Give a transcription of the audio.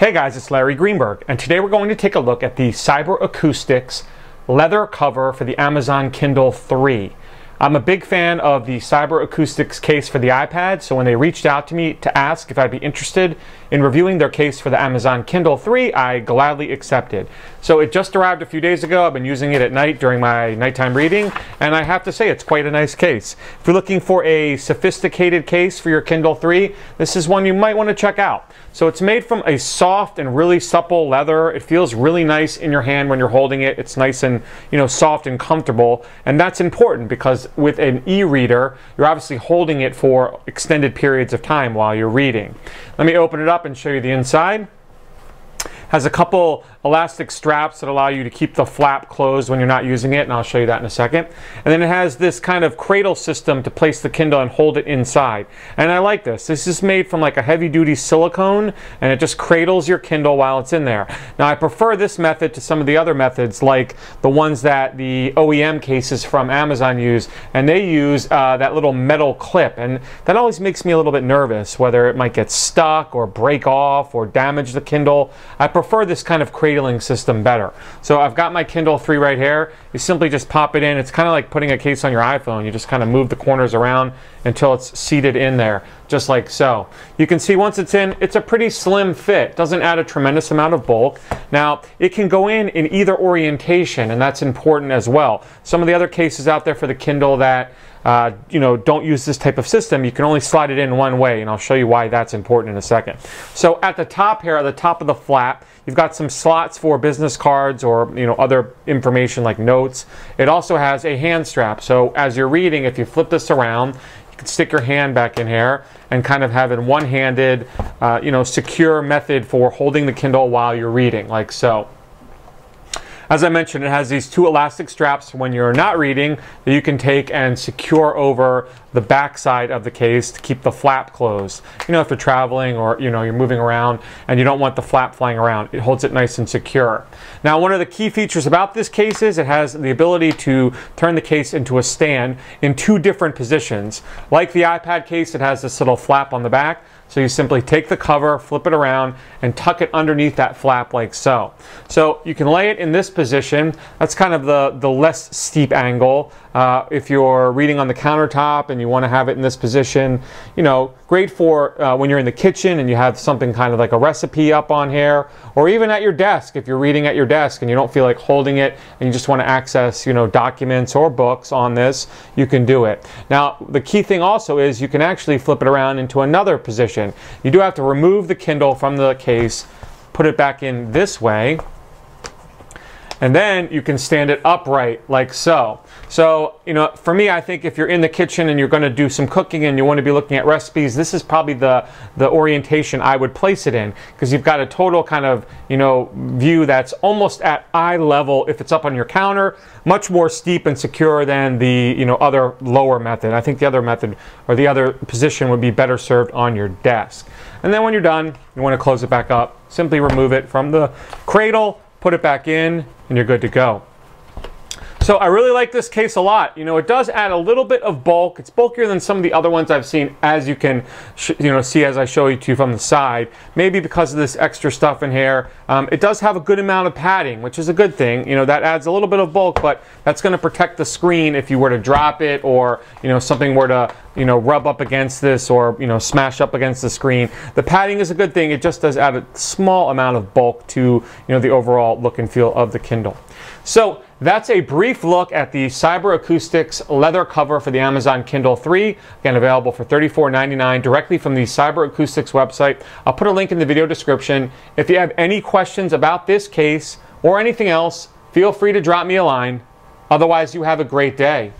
Hey guys, it's Larry Greenberg, and today we're going to take a look at the CYBER ACOUSTICS leather cover for the Amazon Kindle 3. I'm a big fan of the CYBER ACOUSTICS case for the iPad, so when they reached out to me to ask if I'd be interested in reviewing their case for the Amazon Kindle 3, I gladly accepted. So it just arrived a few days ago. I've been using it at night during my nighttime reading, and I have to say it's quite a nice case. If you're looking for a sophisticated case for your Kindle 3, this is one you might want to check out. So it's made from a soft and really supple leather. It feels really nice in your hand when you're holding it. It's nice and, soft and comfortable, and that's important because with an e-reader, you're obviously holding it for extended periods of time while you're reading. Let me open it up and show you the inside. Has a couple elastic straps that allow you to keep the flap closed when you're not using it, and I'll show you that in a second. And then it has this kind of cradle system to place the Kindle and hold it inside. And I like this. This is made from like a heavy-duty silicone, and it just cradles your Kindle while it's in there. Now, I prefer this method to some of the other methods, like the ones that the OEM cases from Amazon use, and they use that little metal clip, and that always makes me a little bit nervous, whether it might get stuck or break off or damage the Kindle. I prefer this kind of cradling system better. So I've got my Kindle 3 right here. You simply just pop it in. It's kind of like putting a case on your iPhone. You just kind of move the corners around until it's seated in there, just like so. You can see once it's in, it's a pretty slim fit. Doesn't add a tremendous amount of bulk. Now, it can go in either orientation, and that's important as well. Some of the other cases out there for the Kindle that don't use this type of system, you can only slide it in one way, and I'll show you why that's important in a second. So at the top here, at the top of the flap, you've got some slots for business cards or other information like notes. It also has a hand strap, so as you're reading, if you flip this around, you can stick your hand back in here and kind of have a one-handed, secure method for holding the Kindle while you're reading, like so. As I mentioned, it has these two elastic straps when you're not reading that you can take and secure over the back side of the case to keep the flap closed. If you're traveling or you're moving around and you don't want the flap flying around, it holds it nice and secure. Now, one of the key features about this case is it has the ability to turn the case into a stand in two different positions. Like the iPad case, it has this little flap on the back. So you simply take the cover, flip it around, and tuck it underneath that flap like so. So you can lay it in this position. That's kind of the less steep angle. If you're reading on the countertop and you want to have it in this position, great for when you're in the kitchen and you have something kind of like a recipe up on here, or even at your desk if you're reading at your desk and you don't feel like holding it and you just want to access documents or books on this, you can do it. Now, the key thing also is you can actually flip it around into another position. You do have to remove the Kindle from the case, put it back in this way, and then you can stand it upright like so. So, for me, I think if you're in the kitchen and you're going to do some cooking and you want to be looking at recipes, this is probably the orientation I would place it in, because you've got a total kind of, view that's almost at eye level if it's up on your counter, much more steep and secure than the, other lower method. I think the other method or the other position would be better served on your desk. And then when you're done, you want to close it back up. Simply remove it from the cradle, put it back in, and you're good to go. So I really like this case a lot. It does add a little bit of bulk. It's bulkier than some of the other ones I've seen, as you can see as I show you to from the side. Maybe because of this extra stuff in here. It does have a good amount of padding, which is a good thing. That adds a little bit of bulk, but that's going to protect the screen if you were to drop it, or something were to rub up against this, or smash up against the screen. The padding is a good thing. It just does add a small amount of bulk to the overall look and feel of the Kindle. So that's a brief look at the CYBER ACOUSTICS leather cover for the Amazon Kindle 3. Again, available for $34.99 directly from the CYBER ACOUSTICS website. I'll put a link in the video description. If you have any questions about this case or anything else, feel free to drop me a line. Otherwise, you have a great day.